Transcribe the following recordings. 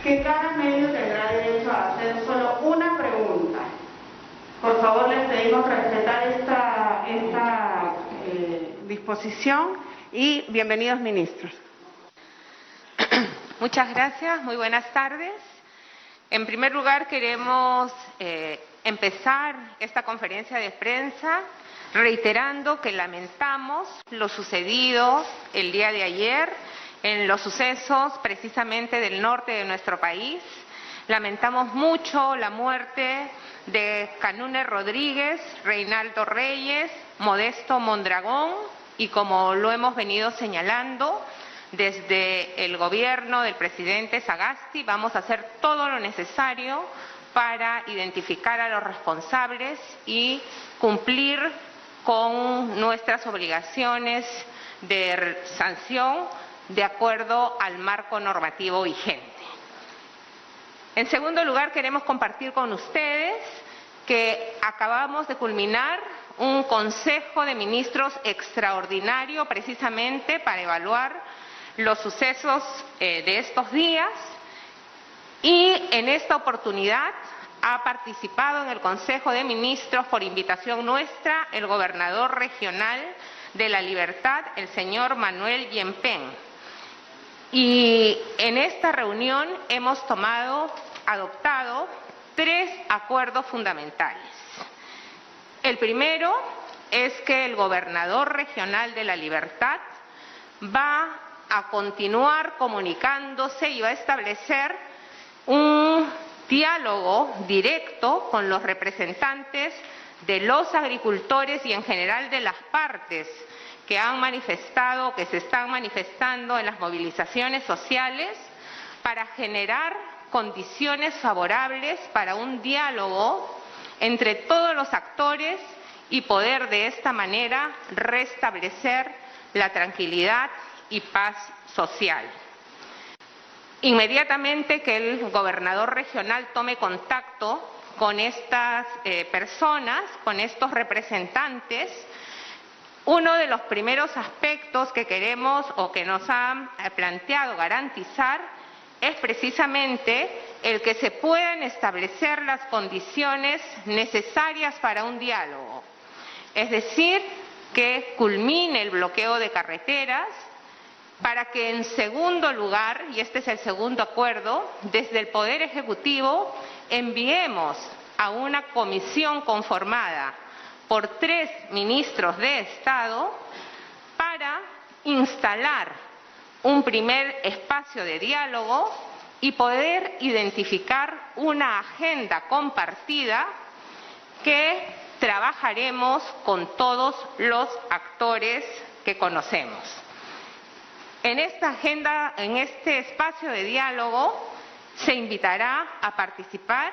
que cada medio tendrá derecho a hacer solo una pregunta. Por favor, les pedimos respetar esta disposición y bienvenidos, ministros. Muchas gracias, muy buenas tardes. En primer lugar, queremos empezar esta conferencia de prensa reiterando que lamentamos lo sucedido el día de ayer en los sucesos precisamente del norte de nuestro país. Lamentamos mucho la muerte de Canune Rodríguez, Reinaldo Reyes, Modesto Mondragón y, como lo hemos venido señalando, desde el gobierno del presidente Sagasti vamos a hacer todo lo necesario para identificar a los responsables y cumplir con nuestras obligaciones de sanción de acuerdo al marco normativo vigente. En segundo lugar, queremos compartir con ustedes que acabamos de culminar un Consejo de Ministros extraordinario precisamente para evaluar los sucesos de estos días, y en esta oportunidad ha participado en el Consejo de Ministros por invitación nuestra el gobernador regional de La Libertad, el señor Manuel Yempén. Y en esta reunión hemos adoptado 3 acuerdos fundamentales. El primero es que el gobernador regional de La Libertad va a continuar comunicándose y va a establecer un diálogo directo con los representantes de los agricultores y en general de las partes que han manifestado, que se están manifestando en las movilizaciones sociales, para generar condiciones favorables para un diálogo entre todos los actores y poder de esta manera restablecer la tranquilidad y paz social. Inmediatamente que el gobernador regional tome contacto con estas personas, con estos representantes, uno de los primeros aspectos que queremos o que nos han planteado garantizar es precisamente el que se puedan establecer las condiciones necesarias para un diálogo. Es decir, que culmine el bloqueo de carreteras, para que en segundo lugar, y este es el segundo acuerdo, desde el Poder Ejecutivo enviemos a una comisión conformada por 3 ministros de Estado para instalar un primer espacio de diálogo y poder identificar una agenda compartida que trabajaremos con todos los actores que conocemos. En esta agenda, en este espacio de diálogo, se invitará a participar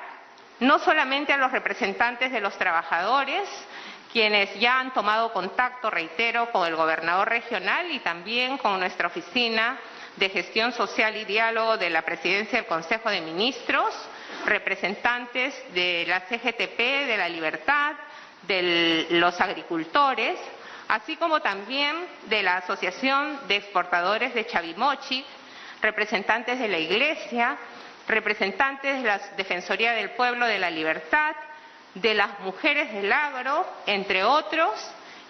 no solamente a los representantes de los trabajadores, quienes ya han tomado contacto, reitero, con el gobernador regional y también con nuestra Oficina de Gestión Social y Diálogo de la Presidencia del Consejo de Ministros, representantes de la CGTP, de La Libertad, de los agricultores, así como también de la Asociación de Exportadores de Chavimochic, representantes de la Iglesia, representantes de la Defensoría del Pueblo de La Libertad, de las mujeres del agro, entre otros,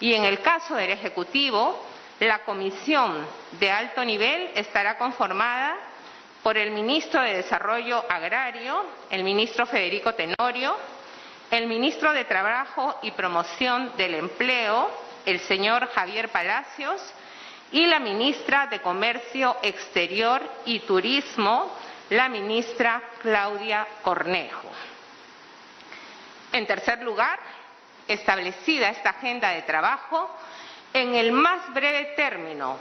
y en el caso del Ejecutivo, la comisión de alto nivel estará conformada por el ministro de Desarrollo Agrario, el ministro Federico Tenorio, el ministro de Trabajo y Promoción del Empleo, el señor Javier Palacios, y la ministra de Comercio Exterior y Turismo, la ministra Claudia Cornejo. En tercer lugar, establecida esta agenda de trabajo, en el más breve término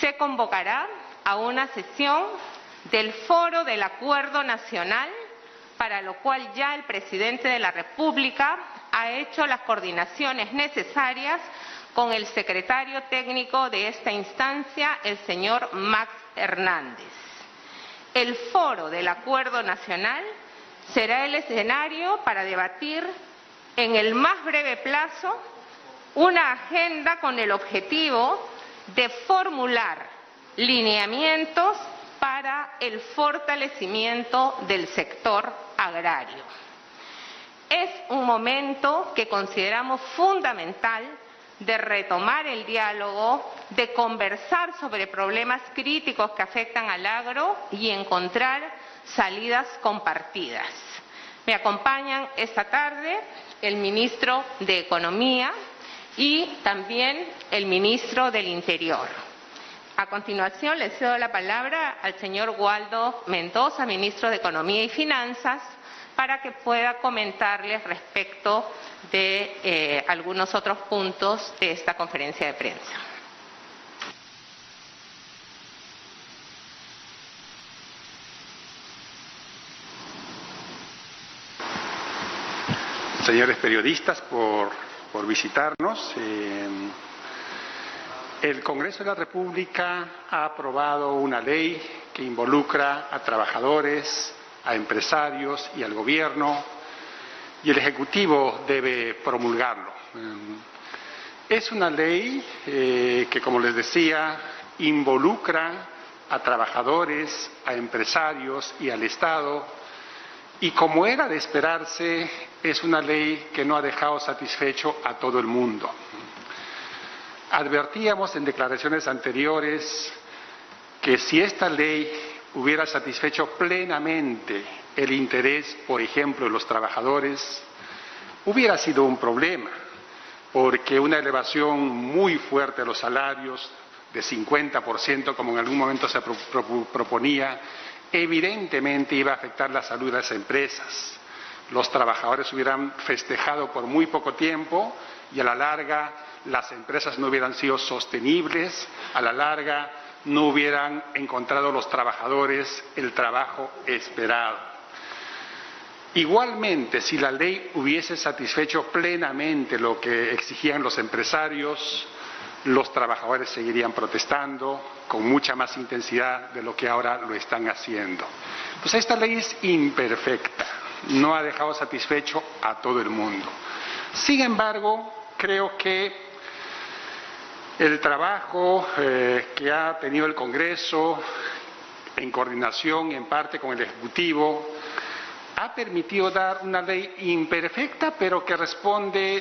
se convocará a una sesión del Foro del Acuerdo Nacional, para lo cual ya el presidente de la República ha hecho las coordinaciones necesarias con el secretario técnico de esta instancia, el señor Max Hernández. El Foro del Acuerdo Nacional será el escenario para debatir en el más breve plazo una agenda con el objetivo de formular lineamientos para el fortalecimiento del sector agrario. Es un momento que consideramos fundamental de retomar el diálogo, de conversar sobre problemas críticos que afectan al agro y encontrar salidas compartidas. Me acompañan esta tarde el ministro de Economía y también el ministro del Interior. A continuación le cedo la palabra al señor Waldo Mendoza, ministro de Economía y Finanzas, para que pueda comentarles respecto de algunos otros puntos de esta conferencia de prensa. Señores periodistas, por visitarnos. El Congreso de la República ha aprobado una ley que involucra a trabajadores, a empresarios y al gobierno, y el Ejecutivo debe promulgarlo. Es una ley que, como les decía, involucra a trabajadores, a empresarios y al Estado, y como era de esperarse, es una ley que no ha dejado satisfecho a todo el mundo. Advertíamos en declaraciones anteriores que si esta ley hubiera satisfecho plenamente el interés, por ejemplo, de los trabajadores, hubiera sido un problema, porque una elevación muy fuerte de los salarios, de 50%, como en algún momento se proponía, evidentemente iba a afectar la salud de las empresas. Los trabajadores hubieran festejado por muy poco tiempo y a la larga las empresas no hubieran sido sostenibles, a la larga no hubieran encontrado los trabajadores el trabajo esperado. Igualmente, si la ley hubiese satisfecho plenamente lo que exigían los empresarios, los trabajadores seguirían protestando con mucha más intensidad de lo que ahora lo están haciendo. Pues esta ley es imperfecta, no ha dejado satisfecho a todo el mundo. Sin embargo, creo que el trabajo que ha tenido el Congreso, en coordinación en parte con el Ejecutivo, ha permitido dar una ley imperfecta, pero que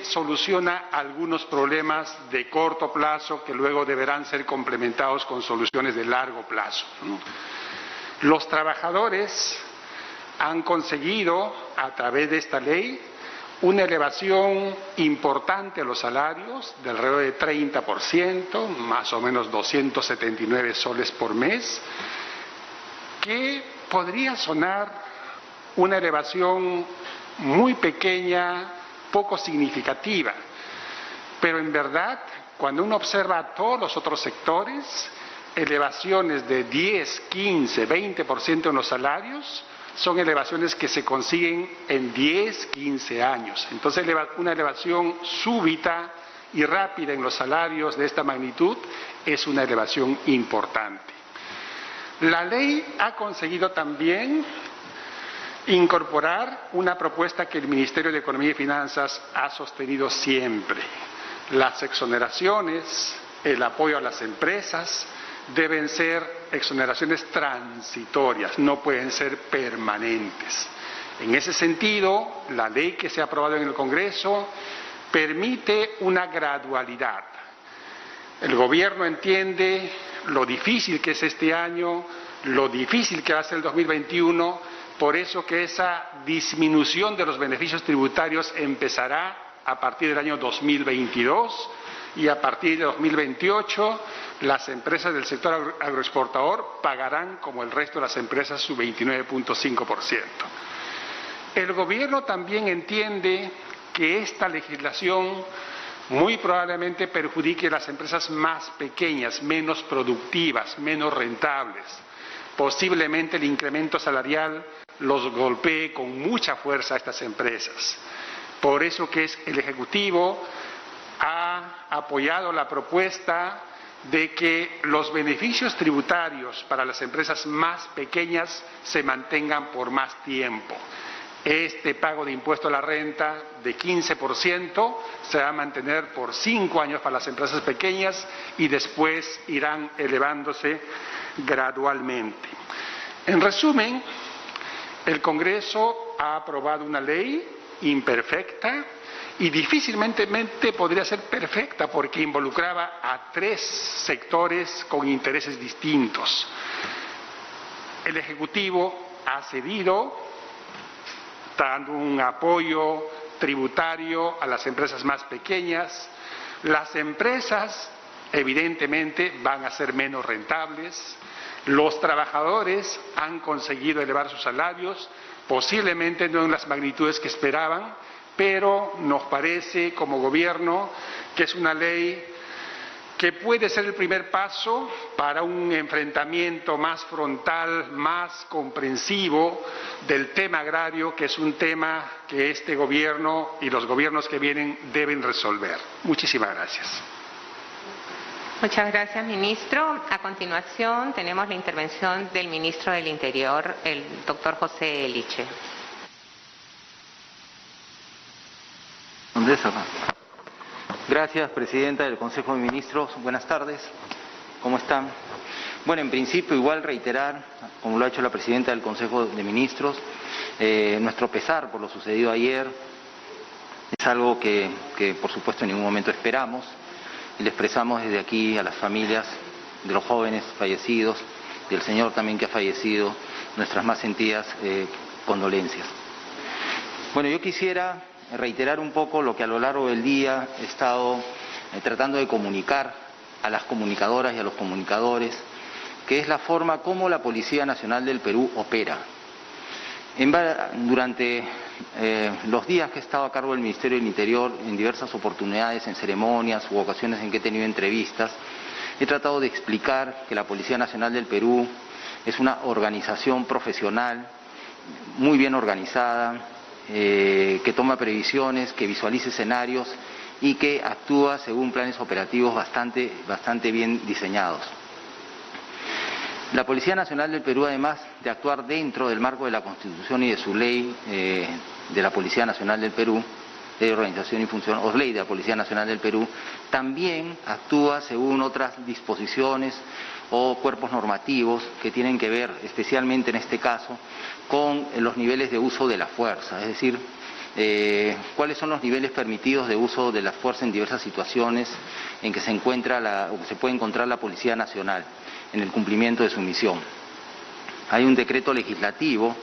soluciona algunos problemas de corto plazo que luego deberán ser complementados con soluciones de largo plazo. Los trabajadores han conseguido, a través de esta ley, una elevación importante a los salarios, de alrededor de 30%, más o menos 279 soles por mes, que podría sonar una elevación muy pequeña, poco significativa, pero en verdad, cuando uno observa a todos los otros sectores, elevaciones de 10, 15, 20% en los salarios, son elevaciones que se consiguen en 10, 15 años. Entonces, una elevación súbita y rápida en los salarios de esta magnitud es una elevación importante. La ley ha conseguido también incorporar una propuesta que el Ministerio de Economía y Finanzas ha sostenido siempre. Las exoneraciones, el apoyo a las empresas, deben ser exoneraciones transitorias, no pueden ser permanentes. En ese sentido, la ley que se ha aprobado en el Congreso permite una gradualidad. El Gobierno entiende lo difícil que es este año, lo difícil que va a ser el 2021, por eso que esa disminución de los beneficios tributarios empezará a partir del año 2022 y a partir de 2028 las empresas del sector agroexportador pagarán, como el resto de las empresas, su 29.5%. El Gobierno también entiende que esta legislación muy probablemente perjudique a las empresas más pequeñas, menos productivas, menos rentables. Posiblemente el incremento salarial los golpee con mucha fuerza a estas empresas. Por eso que el Ejecutivo ha apoyado la propuesta de que los beneficios tributarios para las empresas más pequeñas se mantengan por más tiempo. Este pago de impuesto a la renta de 15% se va a mantener por 5 años para las empresas pequeñas y después irán elevándose gradualmente. En resumen, el Congreso ha aprobado una ley imperfecta y difícilmente podría ser perfecta porque involucraba a 3 sectores con intereses distintos. El Ejecutivo ha cedido, dando un apoyo tributario a las empresas más pequeñas. Las empresas, evidentemente, van a ser menos rentables. Los trabajadores han conseguido elevar sus salarios, posiblemente no en las magnitudes que esperaban, pero nos parece como gobierno que es una ley que puede ser el primer paso para un enfrentamiento más frontal, más comprensivo del tema agrario, que es un tema que este gobierno y los gobiernos que vienen deben resolver. Muchísimas gracias. Muchas gracias, ministro. A continuación tenemos la intervención del ministro del Interior, el doctor José Eliche. Gracias, presidenta del Consejo de Ministros. Buenas tardes. ¿Cómo están? Bueno, en principio, igual reiterar, como lo ha hecho la presidenta del Consejo de Ministros, nuestro pesar por lo sucedido ayer. Es algo que, por supuesto, en ningún momento esperamos. Y le expresamos desde aquí a las familias de los jóvenes fallecidos, del señor también que ha fallecido, nuestras más sentidas condolencias. Bueno, yo quisiera reiterar un poco lo que a lo largo del día he estado tratando de comunicar a las comunicadoras y a los comunicadores, que es la forma como la Policía Nacional del Perú opera. Durante los días que he estado a cargo del Ministerio del Interior, en diversas oportunidades, en ceremonias u ocasiones en que he tenido entrevistas, he tratado de explicar que la Policía Nacional del Perú es una organización profesional, muy bien organizada, que toma previsiones, que visualiza escenarios y que actúa según planes operativos bastante bien diseñados. La Policía Nacional del Perú, además de actuar dentro del marco de la Constitución y de su ley de la Policía Nacional del Perú, de organización y función, o ley de la Policía Nacional del Perú, también actúa según otras disposiciones o cuerpos normativos que tienen que ver, especialmente en este caso, con los niveles de uso de la fuerza, es decir, cuáles son los niveles permitidos de uso de la fuerza en diversas situaciones en que se encuentra o se puede encontrar la Policía Nacional en el cumplimiento de su misión. Hay un decreto legislativo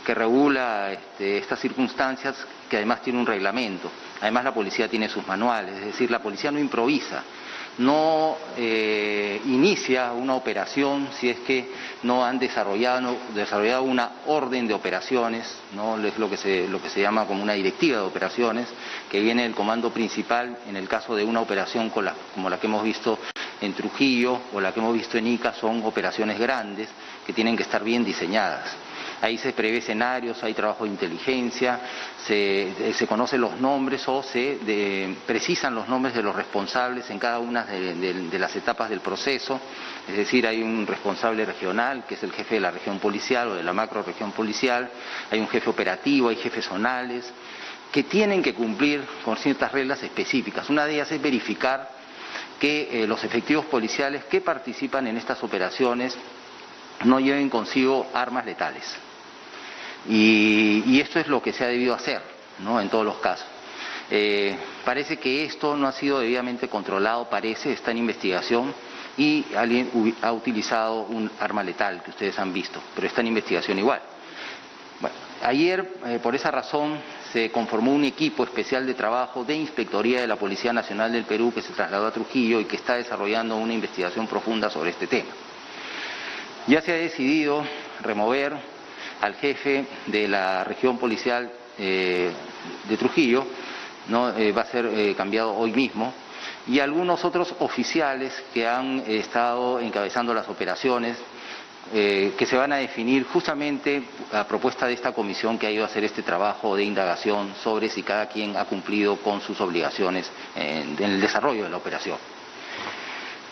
que regula estas circunstancias, que además tiene un reglamento. Además, la policía tiene sus manuales, es decir, la policía no improvisa, no inicia una operación si es que no han desarrollado una orden de operaciones, ¿no? Es lo que se llama como una directiva de operaciones, que viene del comando principal en el caso de una operación como la que hemos visto en Trujillo o la que hemos visto en Ica. Son operaciones grandes que tienen que estar bien diseñadas. Ahí se prevé escenarios, hay trabajo de inteligencia, se conocen los nombres o se precisan los nombres de los responsables en cada una de las etapas del proceso. Es decir, hay un responsable regional, que es el jefe de la región policial o de la macro región policial, hay un jefe operativo, hay jefes zonales, que tienen que cumplir con ciertas reglas específicas. Una de ellas es verificar que los efectivos policiales que participan en estas operaciones no lleven consigo armas letales. Y esto es lo que se ha debido hacer, ¿no?, en todos los casos. Parece que esto no ha sido debidamente controlado, está en investigación, y alguien ha utilizado un arma letal que ustedes han visto, pero está en investigación igual. Bueno, ayer, por esa razón, se conformó un equipo especial de trabajo de inspectoría de la Policía Nacional del Perú que se trasladó a Trujillo y que está desarrollando una investigación profunda sobre este tema. Ya se ha decidido remover al jefe de la región policial de Trujillo, ¿no? Va a ser cambiado hoy mismo, y algunos otros oficiales que han estado encabezando las operaciones, que se van a definir justamente a propuesta de esta comisión que ha ido a hacer este trabajo de indagación sobre si cada quien ha cumplido con sus obligaciones en el desarrollo de la operación.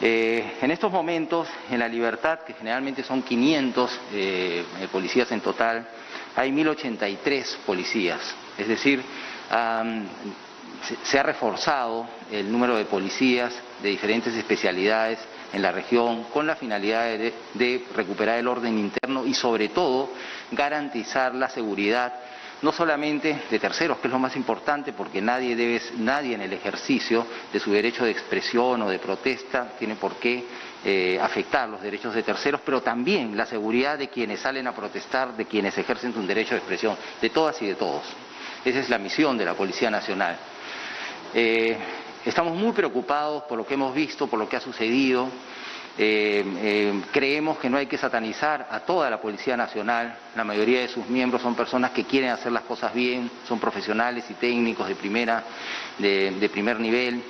En estos momentos, en La Libertad, que generalmente son 500 policías en total, hay 1083 policías, es decir, se ha reforzado el número de policías de diferentes especialidades en la región con la finalidad de recuperar el orden interno y sobre todo garantizar la seguridad no solamente de terceros, que es lo más importante, porque nadie en el ejercicio de su derecho de expresión o de protesta tiene por qué afectar los derechos de terceros, pero también la seguridad de quienes salen a protestar, de quienes ejercen su derecho de expresión, de todas y de todos. Esa es la misión de la Policía Nacional. Estamos muy preocupados por lo que hemos visto, por lo que ha sucedido. Creemos que no hay que satanizar a toda la Policía Nacional. La mayoría de sus miembros son personas que quieren hacer las cosas bien, son profesionales y técnicos de primer nivel,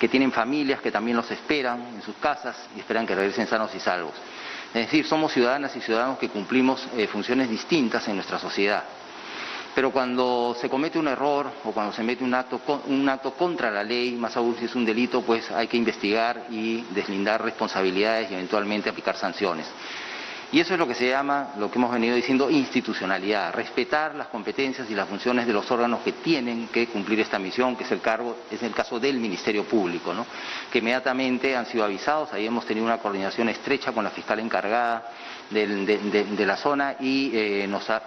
que tienen familias que también los esperan en sus casas y esperan que regresen sanos y salvos. Es decir, somos ciudadanas y ciudadanos que cumplimos funciones distintas en nuestra sociedad. Pero cuando se comete un error o cuando se mete un acto contra la ley, más aún si es un delito, pues hay que investigar y deslindar responsabilidades y eventualmente aplicar sanciones. Y eso es lo que se llama, lo que hemos venido diciendo, institucionalidad, respetar las competencias y las funciones de los órganos que tienen que cumplir esta misión, que es el caso del Ministerio Público, ¿no? Que inmediatamente han sido avisados, ahí hemos tenido una coordinación estrecha con la fiscal encargada de la zona y nos ha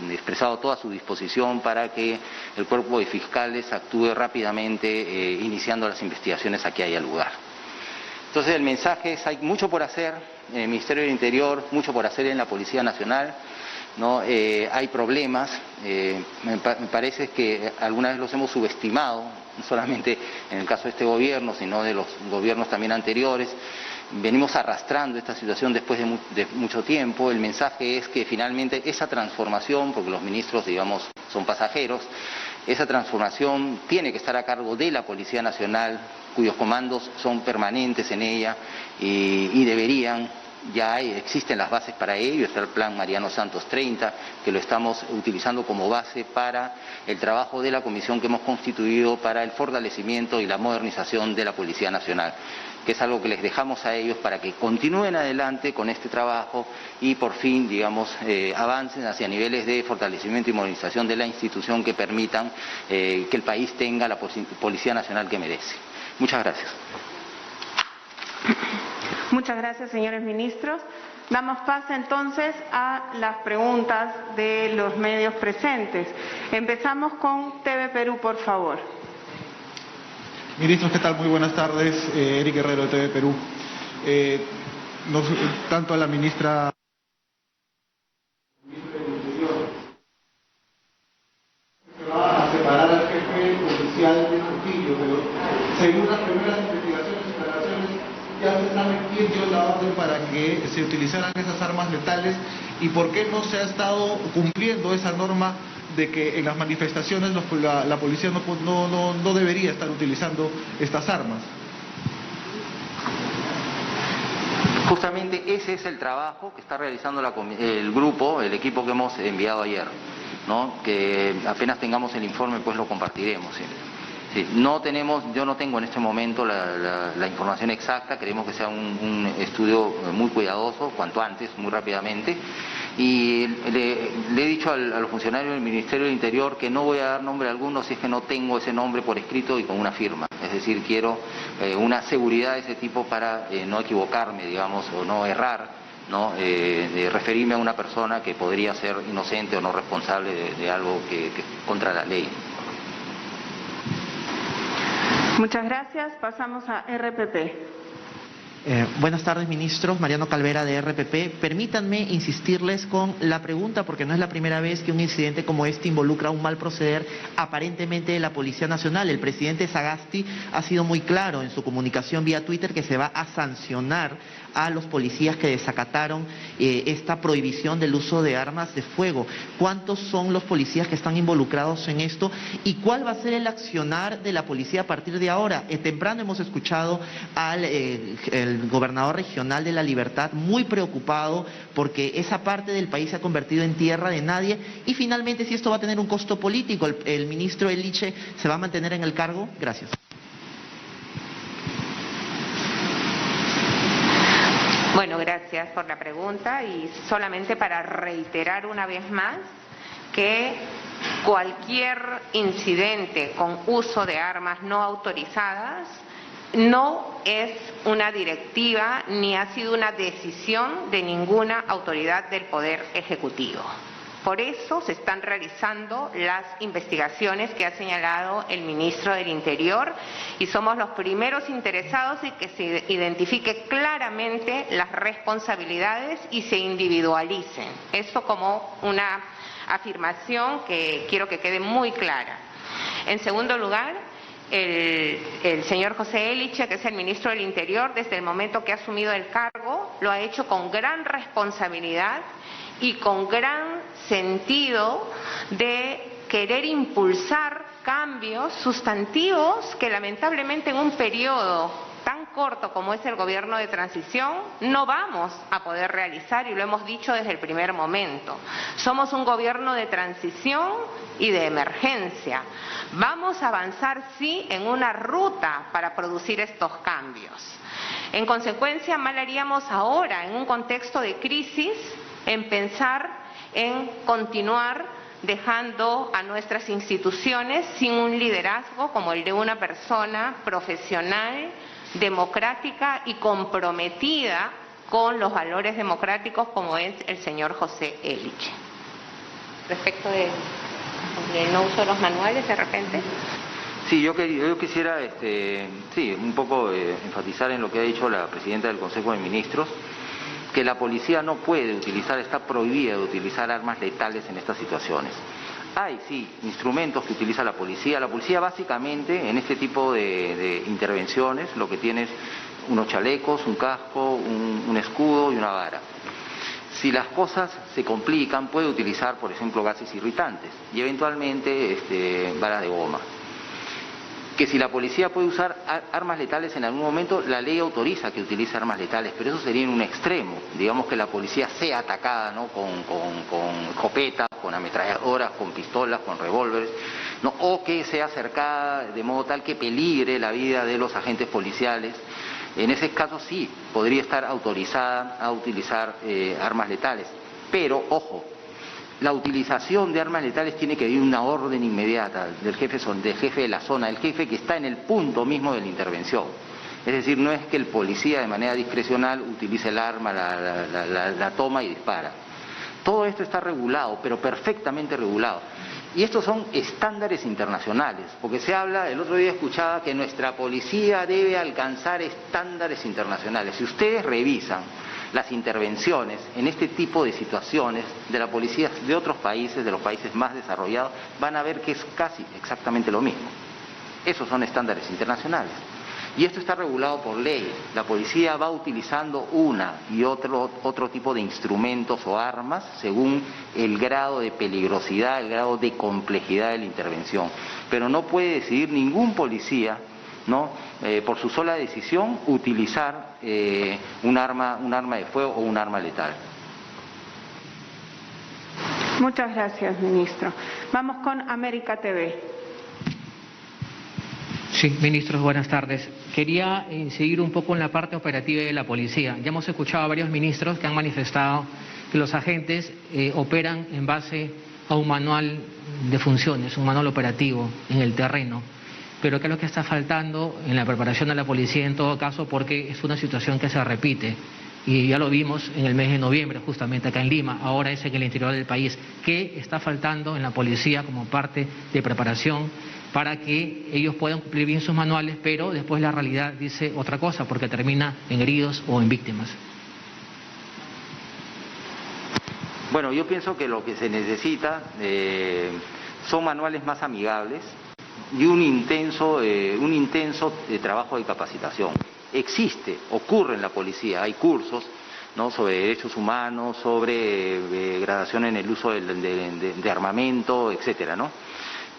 expresado toda su disposición para que el cuerpo de fiscales actúe rápidamente iniciando las investigaciones a que haya lugar. Entonces el mensaje es: hay mucho por hacer en el Ministerio del Interior, mucho por hacer en la Policía Nacional, ¿no? Hay problemas, me parece que alguna vez los hemos subestimado, no solamente en el caso de este gobierno, sino de los gobiernos también anteriores. Venimos arrastrando esta situación después de mucho tiempo. El mensaje es que finalmente esa transformación, porque los ministros, digamos, son pasajeros, esa transformación tiene que estar a cargo de la Policía Nacional, cuyos comandos son permanentes en ella y deberían, ya existen las bases para ello, está el Plan Mariano Santos 30, que lo estamos utilizando como base para el trabajo de la comisión que hemos constituido para el fortalecimiento y la modernización de la Policía Nacional, que es algo que les dejamos a ellos para que continúen adelante con este trabajo y por fin, digamos, avancen hacia niveles de fortalecimiento y modernización de la institución que permitan que el país tenga la Policía Nacional que merece. Muchas gracias. Muchas gracias, señores ministros. Damos paso entonces a las preguntas de los medios presentes. Empezamos con TV Perú, por favor. Ministros, ¿qué tal? Muy buenas tardes. Eric Guerrero, de TV Perú. Tanto a la ministra se va a separar al jefe policial de Trujillo, pero según las primeras investigaciones y declaraciones, ya se sabe quién dio la orden para que se utilizaran esas armas letales y por qué no se ha estado cumpliendo esa norma de que en las manifestaciones la policía no debería estar utilizando estas armas. Justamente ese es el trabajo que está realizando el grupo, el equipo que hemos enviado ayer, ¿no? Que apenas tengamos el informe, pues lo compartiremos, ¿sí? Sí, yo no tengo en este momento la información exacta, queremos que sea un estudio muy cuidadoso, cuanto antes, muy rápidamente, y le he dicho a los funcionarios del Ministerio del Interior que no voy a dar nombre alguno si es que no tengo ese nombre por escrito y con una firma, es decir, quiero una seguridad de ese tipo para no equivocarme, digamos, o no errar, ¿no? De referirme a una persona que podría ser inocente o no responsable de algo que contra la ley. Muchas gracias. Pasamos a RPP. Buenas tardes, ministros. Mariano Calvera, de RPP. Permítanme insistirles con la pregunta, porque no es la primera vez que un incidente como este involucra un mal proceder aparentemente de la Policía Nacional. El presidente Sagasti ha sido muy claro en su comunicación vía Twitter que se va a sancionar a los policías que desacataron esta prohibición del uso de armas de fuego. ¿Cuántos son los policías que están involucrados en esto? ¿Y cuál va a ser el accionar de la policía a partir de ahora? Temprano hemos escuchado al el gobernador regional de La Libertad muy preocupado porque esa parte del país se ha convertido en tierra de nadie. Y finalmente, si esto va a tener un costo político, ¿el ministro Eliche se va a mantener en el cargo? Gracias. Bueno, gracias por la pregunta y solamente para reiterar una vez más que cualquier incidente con uso de armas no autorizadas no es una directiva ni ha sido una decisión de ninguna autoridad del Poder Ejecutivo. Por eso se están realizando las investigaciones que ha señalado el ministro del Interior y somos los primeros interesados en que se identifique claramente las responsabilidades y se individualicen. Esto como una afirmación que quiero que quede muy clara. En segundo lugar, el señor José Elliche, que es el ministro del Interior, desde el momento que ha asumido el cargo, lo ha hecho con gran responsabilidad y con gran sentido de querer impulsar cambios sustantivos que lamentablemente en un periodo tan corto como es el gobierno de transición no vamos a poder realizar, y lo hemos dicho desde el primer momento. Somos un gobierno de transición y de emergencia. Vamos a avanzar, sí, en una ruta para producir estos cambios. En consecuencia, mal haríamos ahora, en un contexto de crisis, en pensar en continuar dejando a nuestras instituciones sin un liderazgo como el de una persona profesional, democrática y comprometida con los valores democráticos como es el señor José Elliche. Respecto del no uso de los manuales, de repente. Sí, yo quisiera un poco enfatizar en lo que ha dicho la presidenta del Consejo de Ministros, que la policía no puede utilizar, está prohibida de utilizar armas letales en estas situaciones. Hay, sí, instrumentos que utiliza la policía. La policía básicamente en este tipo de intervenciones lo que tiene es unos chalecos, un casco, un escudo y una vara. Si las cosas se complican, puede utilizar, por ejemplo, gases irritantes y eventualmente varas de goma. Que si la policía puede usar armas letales en algún momento, la ley autoriza que utilice armas letales, pero eso sería en un extremo. Digamos que la policía sea atacada, ¿no?, con escopetas, con ametralladoras, con pistolas, con revólveres, ¿no?, o que sea cercada de modo tal que peligre la vida de los agentes policiales. En ese caso sí, podría estar autorizada a utilizar armas letales. Pero, ojo, la utilización de armas letales tiene que haber una orden inmediata del jefe de la zona, el jefe que está en el punto mismo de la intervención. Es decir, no es que el policía de manera discrecional utilice el arma, la toma y dispara. Todo esto está regulado, pero perfectamente regulado. Y estos son estándares internacionales, porque se habla, el otro día escuchaba que nuestra policía debe alcanzar estándares internacionales. Si ustedes revisan las intervenciones en este tipo de situaciones de la policía de otros países, de los países más desarrollados, van a ver que es casi exactamente lo mismo. Esos son estándares internacionales. Y esto está regulado por ley. La policía va utilizando una y otro tipo de instrumentos o armas según el grado de peligrosidad, el grado de complejidad de la intervención. Pero no puede decidir ningún policía, ¿no?, por su sola decisión, utilizar un arma de fuego o un arma letal. Muchas gracias, ministro. Vamos con América TV. Sí, ministros, buenas tardes. Quería incidir un poco en la parte operativa de la policía. Ya hemos escuchado a varios ministros que han manifestado que los agentes operan en base a un manual de funciones, un manual operativo en el terreno. Pero ¿qué es lo que está faltando en la preparación de la policía en todo caso? Porque es una situación que se repite. Y ya lo vimos en el mes de noviembre, justamente acá en Lima, ahora es en el interior del país. ¿Qué está faltando en la policía como parte de preparación para que ellos puedan cumplir bien sus manuales, pero después la realidad dice otra cosa, porque termina en heridos o en víctimas? Bueno, yo pienso que lo que se necesita son manuales más amigables y un intenso trabajo de capacitación. Ocurre en la policía, hay cursos, ¿no?, sobre derechos humanos, sobre gradación en el uso de armamento, etcétera, ¿no?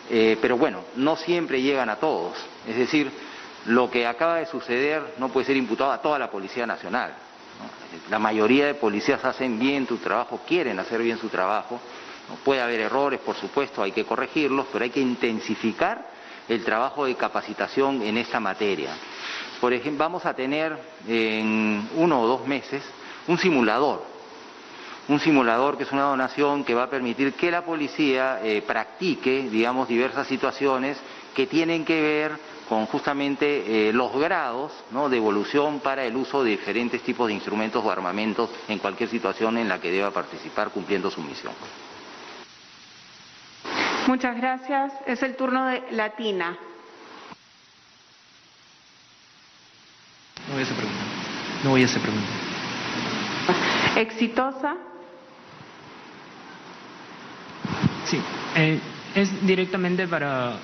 Pero bueno, no siempre llegan a todos. Es decir, lo que acaba de suceder no puede ser imputado a toda la Policía Nacional, ¿no? La mayoría de policías hacen bien su trabajo, quieren hacer bien su trabajo, ¿no? Puede haber errores, por supuesto, hay que corregirlos, pero hay que intensificar el trabajo de capacitación en esta materia. Por ejemplo, vamos a tener en 1 o 2 meses un simulador que es una donación que va a permitir que la policía practique, digamos, diversas situaciones que tienen que ver con justamente los grados, ¿no?, de evolución para el uso de diferentes tipos de instrumentos o armamentos en cualquier situación en la que deba participar cumpliendo su misión. Muchas gracias. Es el turno de Latina. No voy a hacer pregunta. No voy a hacer pregunta. Exitosa. Sí, es directamente para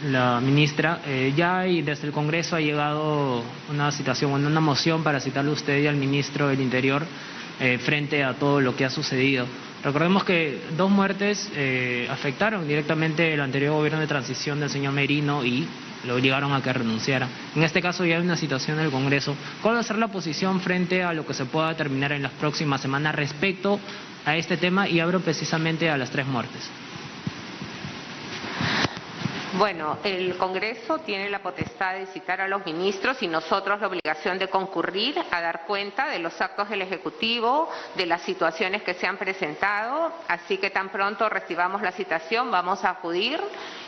la ministra. Ya y desde el Congreso ha llegado una citación, una moción para citarle a usted y al ministro del Interior frente a todo lo que ha sucedido. Recordemos que 2 muertes afectaron directamente el anterior gobierno de transición del señor Merino y lo obligaron a que renunciara. En este caso ya hay una situación en el Congreso. ¿Cuál va a ser la posición frente a lo que se pueda determinar en las próximas semanas respecto a este tema? Y abro precisamente a las 3 muertes. Bueno, el Congreso tiene la potestad de citar a los ministros y nosotros la obligación de concurrir a dar cuenta de los actos del Ejecutivo, de las situaciones que se han presentado, así que tan pronto recibamos la citación vamos a acudir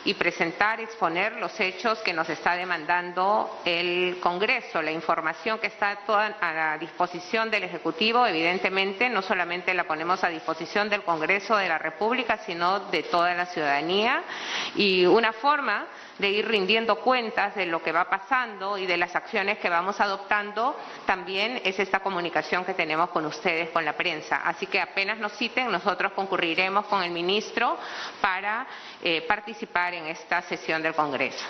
y presentar, exponer los hechos que nos está demandando el Congreso. La información que está toda a la disposición del Ejecutivo, evidentemente, no solamente la ponemos a disposición del Congreso de la República, sino de toda la ciudadanía, y una forma de ir rindiendo cuentas de lo que va pasando y de las acciones que vamos adoptando también es esta comunicación que tenemos con ustedes, con la prensa. Así que apenas nos citen, nosotros concurriremos con el ministro para participar en esta sesión del Congreso.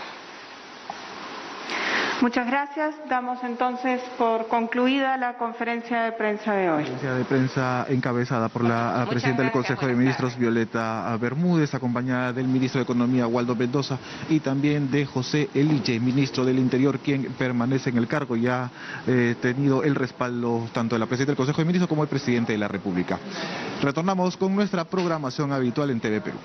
Muchas gracias. Damos entonces por concluida la conferencia de prensa de hoy. Conferencia de prensa encabezada por la presidenta del Consejo de Ministros, Violeta Bermúdez, acompañada del ministro de Economía, Waldo Mendoza, y también de José Eliche, ministro del Interior, quien permanece en el cargo y ha tenido el respaldo tanto de la presidenta del Consejo de Ministros como el presidente de la República. Retornamos con nuestra programación habitual en TV Perú.